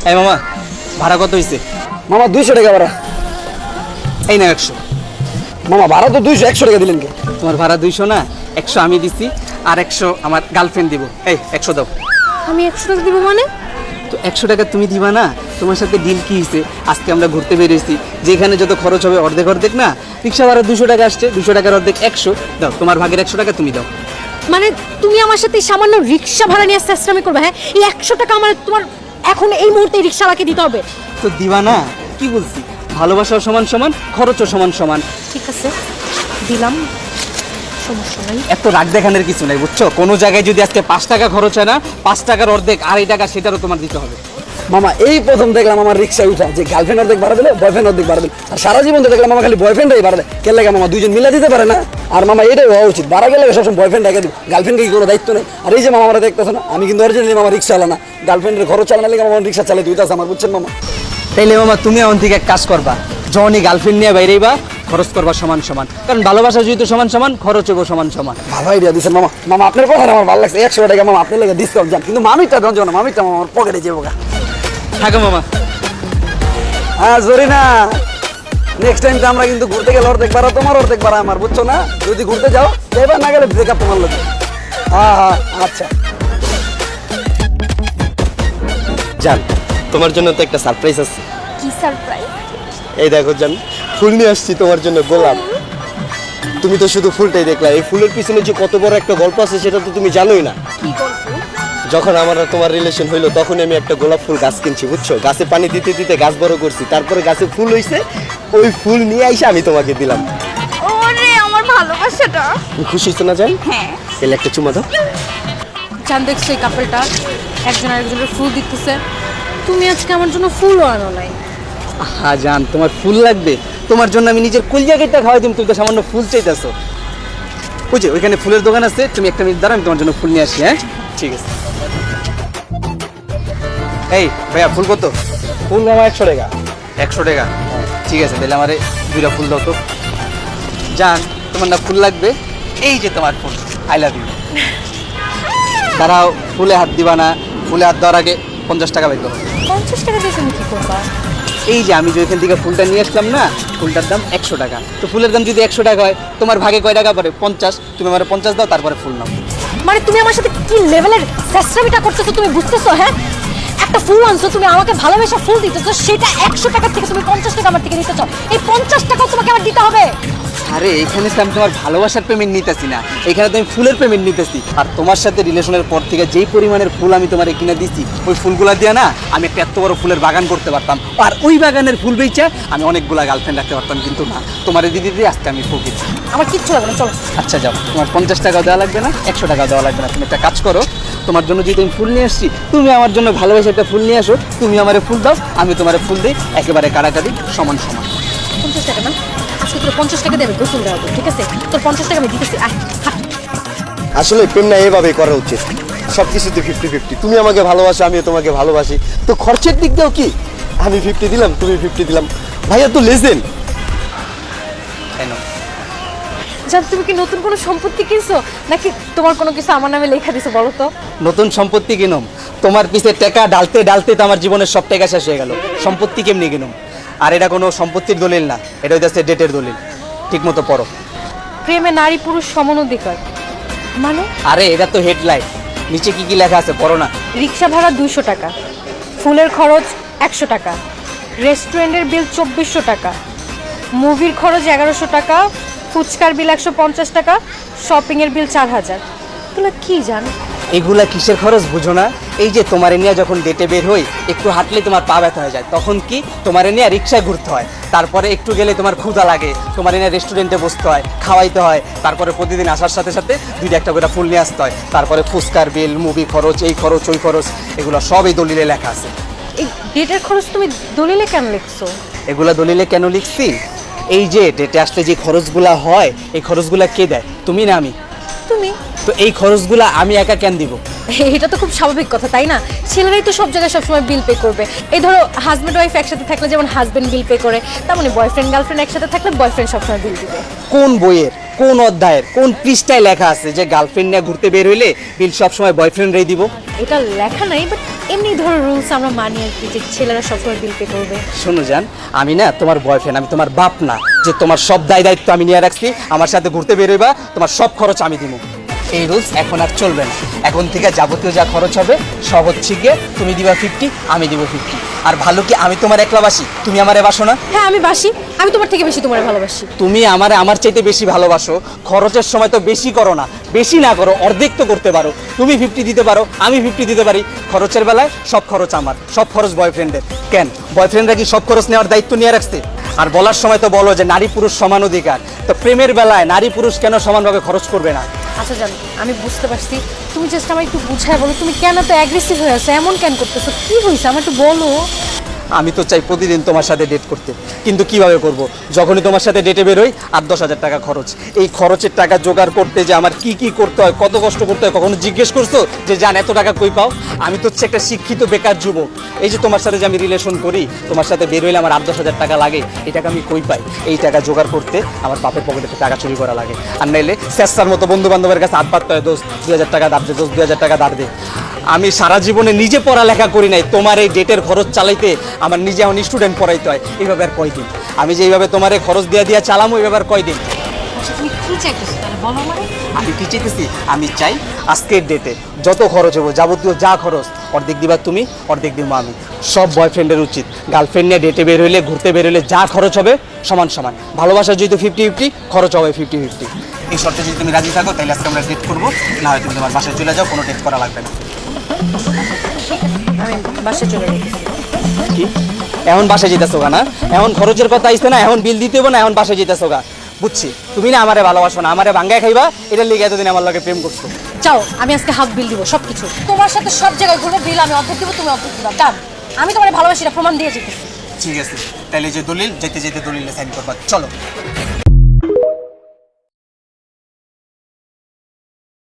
এই মামা ভাড়া কত হয়েছে? মামা 200 টাকা ভাড়া। এই না 100। মামা ভাড়া তো 200, 100 টাকা দিলেন কে? তোমার ভাড়া 200 না, 100 আমি দিছি আর 100 আমার গার্লফ্রেন্ড দিব। এই 100 দাও। আমি 100 টাকা দিব মানে? তো 100 টাকা তুমি দিবা না? তোমার সাথে ডিল কি হয়েছে? আজকে আমরা ঘুরতে বেরিয়েছি, যেখানে যত খরচ হবে অর্ধেক অর্ধেক না। রিক্সা ভাড়া 200 টাকা আসছে, 200 টাকার অর্ধেক 100 দাও। তোমার ভাগের 100 টাকা তুমি দাও। মানে তুমি আমার সাথে সামান্য রিক্সা ভাড়া নিয়ে চেষ্টামি করবে? হ্যাঁ, এই 100 টাকা আমার তোমার এখন এই মুহূর্তে রিক্সাওয়ালাকে দিতে হবে। তো দিবা না? কি বলছি, ভালোবাসাও সমান সমান, খরচও সমান সমান। ঠিক আছে, দিলাম, সমস্যা নাই। এত রাগ দেখানোর কিছু নাই, বুঝছো? কোনো জায়গায় যদি আজকে 5 টাকা খরচ হয় না, 5 টাকার অর্ধেক 2.5 টাকা সেটারও তোমার দিতে হবে। মামা এই প্রথম দেখলাম আমার রিক্সা উঠা যে গার্লফ্রেন্ড অর্ধেক ভাড়া দিলে বয়ফ্রেন্ড অর্ধেক ভাড়া দিলে, আর সারা জীবন তো দেখলাম মামা খালি বয়ফ্রেন্ডই ভাড়া দেয়। কে লাগে মামা দুইজন মিলা দিতে পারে না? আর মামা এটাই হওয়া উচিত, ভাড়া গেলে সবসময় বয়ফ্রেন্ড একা দিব, গার্লফ্রেন্ডকে কি কোনো দায়িত্ব নেই? আর এই যে মামা আমরা দেখতেছে না, আমি কিন্তু অরিজিনালি মামা রিক্সা চালা না, গার্লফ্রেন্ডের খরচ চালানো লেগে আমার রিক্সা চালাতে হইতাছে আমার, বুঝছেন মামা? তাইলে মামা তুমি এখন থেকে এক কাজ করবা, যখনই গার্লফ্রেন্ড নিয়ে বাইরেই খরচ করবা সমান সমান, কারণ ভালোবাসা যেহেতু সমান সমান, খরচ হবো সমান সমান। ভালো আইডিয়া দিচ্ছেন মামা। মামা আপনার কথা আমার ভালো লাগছে, 100 টাকা মামা আপনার লেগে ডিসকাউন্ট যান, কিন্তু মামিটা দেন না, মামিটা মামা আমার পকেটে যাবো গা। থাকো মামা। হ্যাঁ জরিনা, নেক্সট টাইম তো আমরা কিন্তু ঘুরতে গেলে অর্ধেক ভাড়া তোমার, অর্ধেক ভাড়া আমার, বুঝছো না? যদি ঘুরতে যাও এবার না গেলে ব্রেকআপ তোমার লোক। হ্যাঁ হ্যাঁ আচ্ছা। জান, তোমার জন্য তো একটা সারপ্রাইজ আছে। কি সারপ্রাইজ? এই দেখো জান, ফুল নিয়ে আসছি তোমার জন্য, গোলাপ। তুমি তো শুধু ফুলটাই দেখলা, এই ফুলের পিছনে যে কত বড় একটা গল্প আছে সেটা তো তুমি জানোই না। কি গল্প? যখন আমার আর তোমার রিলেশন হইলো তখন আমি একটা গোলাপ ফুল গাছ কিনছি, বুঝছো? গাছে পানি দিতে দিতে গাছ বড় করছি, তারপরে গাছে ফুল হইছে, ওই ফুল নিয়ে আইসা আমি তোমাকে দিলাম। ওরে আমার ভালোবাসাটা। তুমি খুশি হইছো না জান? হ্যাঁ। এলে একটা চুমা দাও। জান দেখছো এই কাপড়টা একজন আরেকজনের ফুল দিতেছে, তুমি আজকে আমার জন্য ফুলও আনো নাই। হ্যাঁ জান, তোমার ফুল লাগবে? তোমার জন্য আমি নিজের কলিজা কেটে খাওয়াই দিম, তুমি তো সামান্য ফুল চাইতেছো। ওই যে ওইখানে ফুলের দোকান আছে, তুমি একটা মিনিট দাঁড়াও, আমি তোমার জন্য ফুল নিয়ে আসি। হ্যাঁ ঠিক আছে। এই ভাইয়া ফুল কত? ফুল আমার 100 টাকা। 100 টাকা? ঠিক আছে, তাহলে আমার 2টা ফুল দাও তো। জান, তোমার না ফুল লাগবে? এই যে তোমার ফুল, আই লাভ ইউ। দাঁড়াও, ফুলে হাত দিবা না, ফুলে হাত দেওয়ার আগে 50 টাকা বের করো। 50 টাকা দিয়ে তুমি কি করবা? এই যে আমি যে ওইখান থেকে ফুলটা নিয়ে আসলাম না, ফুলটার দাম 100 টাকা। তো ফুলের দাম যদি 100 টাকা হয়, তোমার ভাগে কয় টাকা পড়ে? 50। তুমি আমার 50 দাও, তারপরে ফুল নাও। মানে তুমি আমার সাথে কি লেভেলের চেষ্টামিটা করতেছো তুমি বুঝতেছো? হ্যাঁ, একটা ফুল আনছো, তুমি আমাকে ভালোবেসে ফুল দিতেছো, সেটা 100 টাকা থেকে তুমি 50 টাকা আমার থেকে নিতে চাও। এই 50 টাকাও তোমাকে আমার দিতে হবে? আরে এখানে তো আমি তোমার ভালোবাসার পেমেন্ট নিতেছি না, এখানে তো আমি ফুলের পেমেন্ট নিতেছি। আর তোমার সাথে রিলেশনের পর থেকে যেই পরিমাণের ফুল আমি তোমার কিনে দিচ্ছি, ওই ফুলগুলা দিয়ে না আমি একটা এত বড় ফুলের বাগান করতে পারতাম, আর ওই বাগানের ফুল বেচা আমি অনেকগুলা গার্লফ্রেন্ড রাখতে পারতাম, কিন্তু না, তোমার দিদি দিয়ে আজকে আমি ফকিছি। আমার কিচ্ছু লাগবে না, চলো। আচ্ছা যাও, তোমার 50 টাকা দেওয়া লাগবে না, 100 টাকা দেওয়া লাগবে না। তুমি একটা কাজ করো, তোমার জন্য যদি আমি ফুল নিয়ে আসছি, তুমি আমার জন্য ভালোবেসে একটা ফুল নিয়ে আসো, তুমি আমারে ফুল দাও, আমি তোমার ফুল দিই, একেবারে কারাকারি সমান সমান। 50 টাকা না? আজকে তোর 50 টাকা দিয়ে আমি গোসল দেওয়া ঠিক আছে? তোর 50 টাকা আমি দিতেছি। আয় হাট। আসলে প্রেম না এভাবেই করা উচিত, সবকিছুতে 50-50। তুমি আমাকে ভালোবাসো, আমিও তোমাকে ভালোবাসি, তো খরচের দিক দিয়েও কি আমি 50 দিলাম, তুমি 50 দিলাম। ভাইয়া তো লেজেন্ড। কেন? জান, তুমি কি নতুন কোনো সম্পত্তি কিনছো নাকি তোমার কোনো কিছু আমার নামে লেখা দিছো বলো তো? নতুন সম্পত্তি কিনুম? তোমার পিছে টাকা ডালতে ডালতে তো আমার জীবনের সব টাকা শেষ হয়ে গেল, সম্পত্তি কেমনি কিনুম? আর এটা কোনো সম্পত্তির দলিল না, এটা হচ্ছে ডেটের দলিল। ঠিক মতো পড়ো। প্রেমে নারী পুরুষ সমান অধিকার মানে? আরে এটা তো হেডলাইন, নিচে কি কি লেখা আছে পড়ো না। রিক্সা ভাড়া 200 টাকা, ফুলের খরচ 100 টাকা, রেস্টুরেন্টের বিল 2400 টাকা, মুভির খরচ 1100 টাকা, ফুচকার বিল 150 টাকা, শপিংয়ের বিল 4000। এগুলো কি জান? এগুলা কিসের খরচ বুঝো না? এই যে তোমার নিয়ে যখন ডেটে বের হই, একটু হাঁটলে তোমার পা ব্যথা হয়ে যায়, তখন কি তোমার নিয়ে রিক্সায় ঘুরতে হয়, তারপরে একটু গেলে তোমার ক্ষুধা লাগে, তোমার নিয়ে রেস্টুরেন্টে বসতে হয়, খাওয়াইতে হয়, তারপরে প্রতিদিন আসার সাথে সাথে 2-1টা করে ফুল নিয়ে আসতে হয়, তারপরে ফুচকার বিল, মুভি খরচ, এই খরচ ওই খরচ, এগুলো সব এই দলিলে লেখা আছে। এই ডেটের খরচ তুমি দলিলে কেন লিখছো? এগুলা দলিলে কেন লিখছি? এই যে ডেটে আসলে যে খরচগুলা হয়, এই খরচগুলা কে দেয়? তুমি না আমি? তুমি। তো এই খরচগুলা আমি একা কেন দিব? এটা তো খুব স্বাভাবিক কথা তাই না? ছেলেরাই তো সব জায়গায় সবসময় বিল পে করবে। এই ধরো হাজব্যান্ড ওয়াইফ একসাথে থাকলে যেমন হাজব্যান্ড বিল পে করে, তেমন বয়ফ্রেন্ড গার্লফ্রেন্ড একসাথে থাকলে বয়ফ্রেন্ড সবসময় বিল দিবে। কোন বইয়ের কোন অধ্যায়ের কোন পৃষ্ঠায় লেখা আছে যে গার্লফ্রেন্ড নিয়ে ঘুরতে বের হইলে বিল সবসময় বয়ফ্রেন্ডরাই দিব? এটা লেখা নাই, বাট এমনি ধরো রুলস আমরা মানি আর কি, যে ছেলেরা সবসময় বিল পে করবে। শোনো জান, আমি না তোমার বয়ফ্রেন্ড, আমি তোমার বাপ না যে তোমার সব দায় দায়িত্ব আমি নিয়ে রাখছি। আমার সাথে ঘুরতে বেরোবা, তোমার সব খরচ আমি দিব। এই রুলস এখন আর চলবে না। এখন থেকে যাবতীয় যা খরচ হবে সব হচ্ছে গিয়ে তুমি দিবা 50, আমি দিব 50। আর ভালো কি আমি তোমার একলা বাসি, তুমি আমারে বাসো না? হ্যাঁ আমি বাসি, আমি তোমার থেকে বেশি তোমার ভালোবাসি। তুমি আমারে আমার চাইতে বেশি ভালোবাসো, খরচের সময় তো বেশি করো না, বেশি না করো, অর্ধেক তো করতে পারো। তুমি 50 দিতে পারো, আমি 50 দিতে পারি। খরচের বেলায় সব খরচ আমার, সব খরচ বয়ফ্রেন্ডের। কেন বয়ফ্রেন্ডরা কি সব খরচ নেওয়ার দায়িত্ব নিয়ে রাখছে? আর বলার সময় তো বলো যে নারী পুরুষ সমান অধিকার, তো প্রেমের বেলায় নারী পুরুষ কেন সমানভাবে খরচ করবে না? আচ্ছা জানো, আমি বুঝতে পারছি, তুমি জাস্ট আমায় একটু বুঝায় বলো, তুমি কেন তো অ্যাগ্রেসিভ হয়ে আছো, এমন কেন করতেছো, কি হয়েছে আমার একটু বলো। আমি তো চাই প্রতিদিন তোমার সাথে ডেট করতে, কিন্তু কিভাবে করব? যখনই তোমার সাথে ডেটে বেরোই 8-10 হাজার টাকা খরচ। এই খরচের টাকা জোগাড় করতে যে আমার কি কি করতে হয়, কত কষ্ট করতে হয়, কখনো জিজ্ঞেস করছো যে জান এত টাকা কই পাও? আমি তো হচ্ছে একটা শিক্ষিত বেকার যুবক। এই যে তোমার সাথে যে আমি রিলেশন করি, তোমার সাথে বেরোইলে আমার 8-10 হাজার টাকা লাগে। এই টাকা আমি কই পাই? এই টাকা জোগাড় করতে আমার বাপের পকেটে টাকা চুরি করা লাগে। আর নাইলে স্যার মতো বন্ধু বান্ধবের কাছে হাত পাততে হয়, দোস্ত 2000 টাকা দাঁড় দে, দোস্ত 2000 টাকা দাঁড় দে। আমি সারা জীবনে নিজে পড়ালেখা করি নাই, তোমার এই ডেটের খরচ চালাইতে আমার নিজে এখন স্টুডেন্ট পড়াইতে হয়। এইভাবে আর কয়দিন? আমি যে এইভাবে তোমার এই খরচ দিয়া দিয়া চালামো, এইভাবে আর কয়দিন? আচ্ছা তুমি কি চাইতেছো তাহলে বলো আমারে। আমি কি চাইতেছি? আমি চাই আজকের ডেটে যত খরচ হবো, যাবতীয় যা খরচ, অর্ধেক দিবা তুমি, অর্ধেক দিব আমি। সব বয়ফ্রেন্ডের উচিত গার্লফ্রেন্ড নিয়ে ডেটে বের হইলে, ঘুরতে বের হইলে যা খরচ হবে সমান সমান। ভালোবাসা যদি 50-50, খরচ হবে 50-50। এই শর্তে যদি তুমি রাজি থাকো তাহলে আজকে আমরা ডেট করবো, না হয় তুমি তোমার বাসায় চলে যাও, কোনো ডেট করা লাগবে না। আমি বাসায় চলে যাই। কি এখন বাসায় যেতেছো গা? না এখন খরচের কথা আইছে না, এখন বিল দিতে হবে না, এখন বাসায় যেতেছো গা? বুঝছি তুমি না আমারে ভালোবাসো না, আমারে ভাঙ্গায় খাইবা, এটা লিগে এতদিন আমার লগে প্রেম করছো। যাও, আমি আজকে হাফ বিল দিব সবকিছু। তোমার সাথে সব জায়গায় ঘুরবো, বিল আমি অর্ধেক দিব, তুমি অর্ধেক দিবা। কারণ আমি তোমার ভালোবাসি, এটা প্রমাণ দিয়ে যেতেছি। ঠিক আছে, তাহলে যে দলিল, যেতে যেতে দলিলে সাইন করবা, চলো।